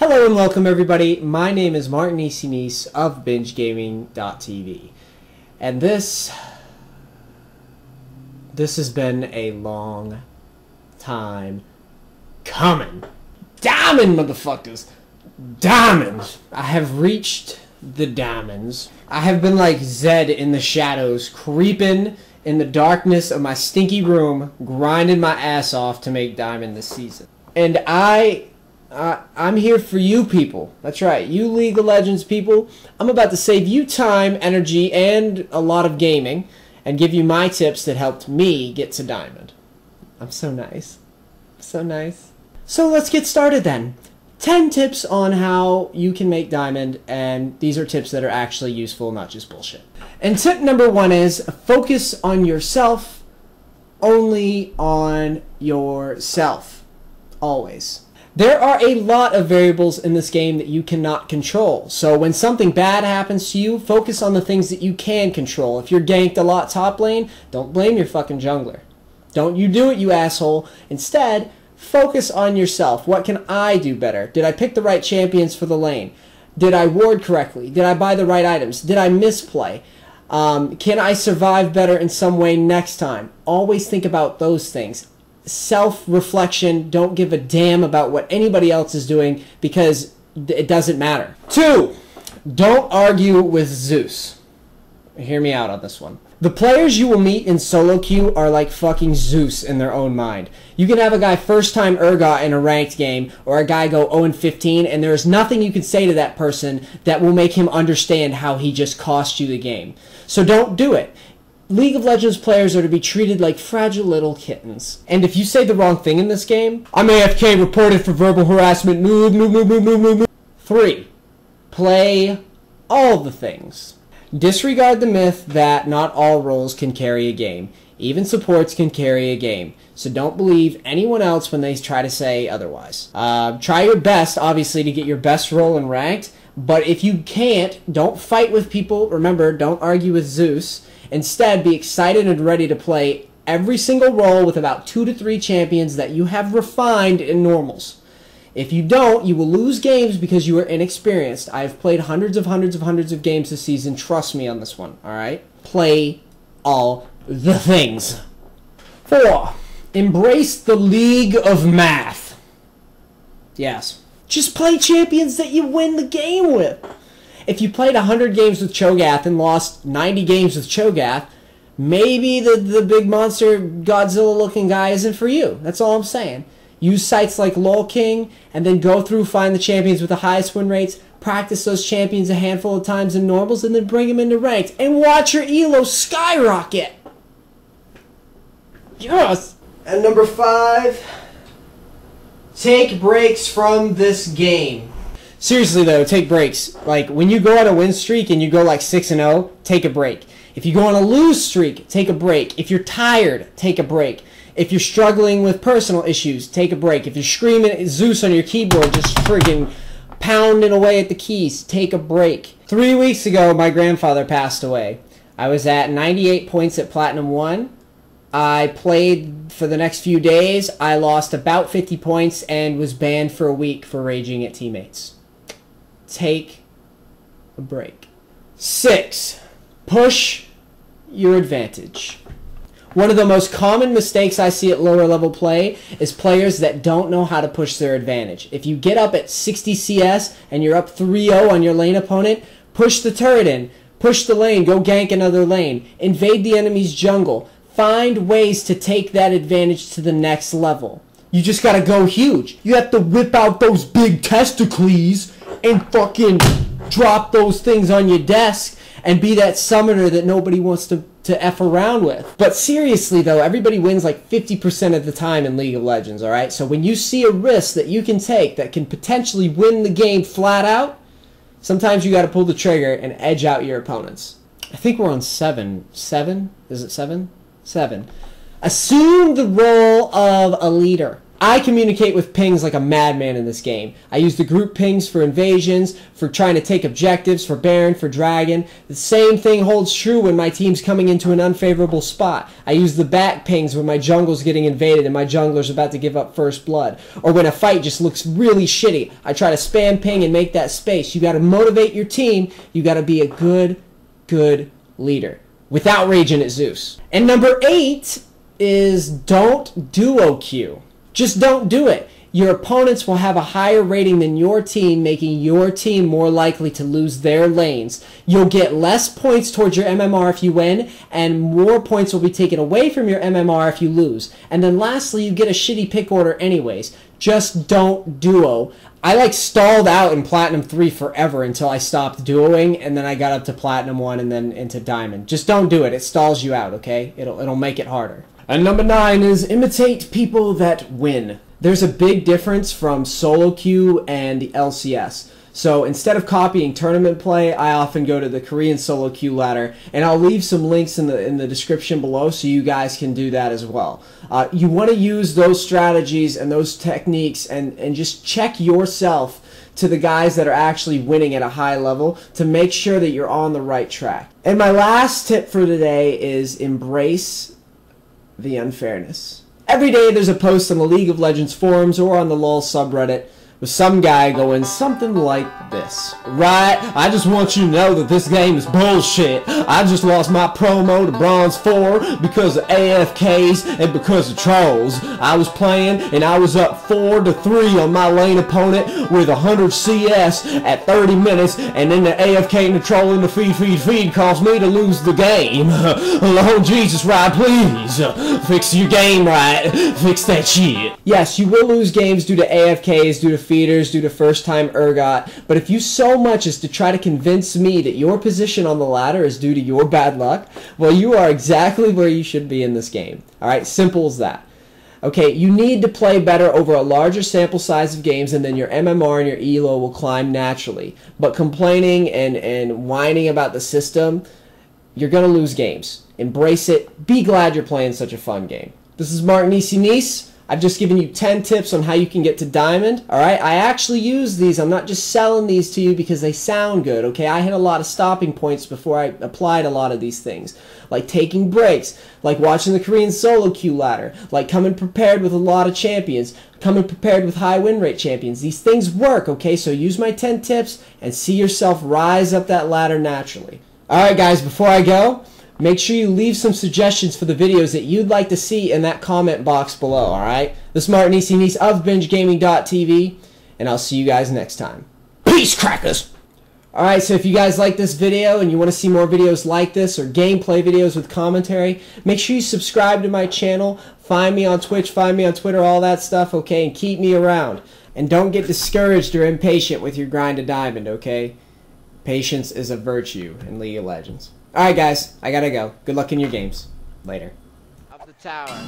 Hello and welcome everybody. My name is Martin AZNzzz of BingeGaming.tv, and this has been a long time coming. Diamond, motherfuckers! Diamonds! I have reached the diamonds. I have been like Zed in the shadows, creeping in the darkness of my stinky room, grinding my ass off to make diamond this season. And I'm here for you people. That's right, you League of Legends people. I'm about to save you time, energy, and a lot of gaming, and give you my tips that helped me get to diamond. I'm so nice. So nice. So let's get started then. 10 tips on how you can make diamond, and these are tips that are actually useful, not just bullshit. And tip number 1 is focus on yourself, only on yourself. Always. There are a lot of variables in this game that you cannot control. So when something bad happens to you, focus on the things that you can control. If you're ganked a lot top lane, don't blame your fucking jungler. Don't you do it, you asshole. Instead, focus on yourself. What can I do better? Did I pick the right champions for the lane? Did I ward correctly? Did I buy the right items? Did I misplay? Can I survive better in some way next time? Always think about those things. Self-reflection, don't give a damn about what anybody else is doing because it doesn't matter. 2, don't argue with Zeus. Hear me out on this one. The players you will meet in solo queue are like fucking Zeus in their own mind. You can have a guy first time Urgot in a ranked game, or a guy go 0-15, and there is nothing you can say to that person that will make him understand how he just cost you the game. So don't do it. League of Legends players are to be treated like fragile little kittens. And if you say the wrong thing in this game, I'm AFK, reported for verbal harassment. 3, play all the things. Disregard the myth that not all roles can carry a game. Even supports can carry a game. So don't believe anyone else when they try to say otherwise. Try your best, obviously, to get your best role in ranked. But if you can't, don't fight with people. Remember, don't argue with Zeus. Instead, be excited and ready to play every single role with about 2 to 3 champions that you have refined in normals. If you don't, you will lose games because you are inexperienced. I have played hundreds of games this season. Trust me on this one, alright? Play all the things. 4, embrace the League of Math. Yes. Just play champions that you win the game with. If you played 100 games with Cho'Gath and lost 90 games with Cho'Gath, maybe the big monster Godzilla-looking guy isn't for you. That's all I'm saying. Use sites like LOL King, and then go through, find the champions with the highest win rates, practice those champions a handful of times in normals, and then bring them into ranked, and watch your elo skyrocket! Yes! And number 5, take breaks from this game. Seriously though, take breaks. Like, when you go on a win streak and you go like 6-0, take a break. If you go on a lose streak, take a break. If you're tired, take a break. If you're struggling with personal issues, take a break. If you're screaming at Zeus on your keyboard, just friggin' pounding away at the keys, take a break. 3 weeks ago, my grandfather passed away. I was at 98 points at Platinum 1. I played for the next few days. I lost about 50 points and was banned for a week for raging at teammates. Take a break. 6, push your advantage. One of the most common mistakes I see at lower level play is players that don't know how to push their advantage. If you get up at 60 CS and you're up 3-0 on your lane opponent, push the turret in, push the lane, go gank another lane, invade the enemy's jungle. Find ways to take that advantage to the next level. You just gotta go huge. You have to whip out those big testicles and fucking drop those things on your desk and be that summoner that nobody wants to F around with. But seriously though, everybody wins like 50% of the time in League of Legends, alright? So when you see a risk that you can take that can potentially win the game flat out, sometimes you gotta pull the trigger and edge out your opponents. I think we're on 7. 7? Is it 7? 7. Assume the role of a leader. I communicate with pings like a madman in this game. I use the group pings for invasions, for trying to take objectives, for Baron, for Dragon. The same thing holds true when my team's coming into an unfavorable spot. I use the back pings when my jungle's getting invaded and my jungler's about to give up first blood. Or when a fight just looks really shitty, I try to spam ping and make that space. You gotta motivate your team. You gotta be a good leader. Without raging at Zeus. And number 8 is don't duo queue. Just don't do it. Your opponents will have a higher rating than your team, making your team more likely to lose their lanes. You'll get less points towards your MMR if you win, and more points will be taken away from your MMR if you lose. And then lastly, you get a shitty pick order anyways. Just don't duo. I stalled out in Platinum 3 forever until I stopped duoing, and then I got up to Platinum 1 and then into Diamond. Just don't do it. It stalls you out, okay? It'll make it harder. And number 9 is imitate people that win. There's a big difference from solo queue and the LCS. So instead of copying tournament play, I often go to the Korean solo queue ladder, and I'll leave some links in the description below so you guys can do that as well. You want to use those strategies and those techniques and just check yourself to the guys that are actually winning at a high level to make sure that you're on the right track. And my last tip for today is embrace the unfairness. Every day there's a post on the League of Legends forums or on the LoL subreddit with some guy going something like this. Right, I just want you to know that this game is bullshit. I just lost my promo to Bronze 4 because of AFKs and because of trolls. I was playing and I was up 4-3 on my lane opponent with 100 CS at 30 minutes, and then the AFK and the troll and the feed caused me to lose the game. Lord Jesus, right, please. Fix your game right. Fix that shit. Yes, you will lose games due to AFKs, due to feeders, due to first-time ergot, but if you so much as to try to convince me that your position on the ladder is due to your bad luck, well, you are exactly where you should be in this game. Alright, simple as that. Okay, you need to play better over a larger sample size of games, and then your MMR and your ELO will climb naturally. But complaining and whining about the system, you're going to lose games. Embrace it. Be glad you're playing such a fun game. This is Martin AZNzzzzz. I've just given you 10 tips on how you can get to Diamond. Alright, I actually use these. I'm not just selling these to you because they sound good, okay? I hit a lot of stopping points before I applied a lot of these things. Like taking breaks, like watching the Korean solo queue ladder, like coming prepared with a lot of champions, coming prepared with high win rate champions. These things work, okay? So use my 10 tips and see yourself rise up that ladder naturally. Alright guys, before I go, make sure you leave some suggestions for the videos that you'd like to see in that comment box below, alright? This is Martin AZNzzzzz of BingeGaming.tv, and I'll see you guys next time. Peace, crackers! Alright, so if you guys like this video and you want to see more videos like this or gameplay videos with commentary, make sure you subscribe to my channel, find me on Twitch, find me on Twitter, all that stuff, okay? And keep me around. And don't get discouraged or impatient with your grind to Diamond, okay? Patience is a virtue in League of Legends. Alright guys, I gotta go. Good luck in your games. Later. Up the tower.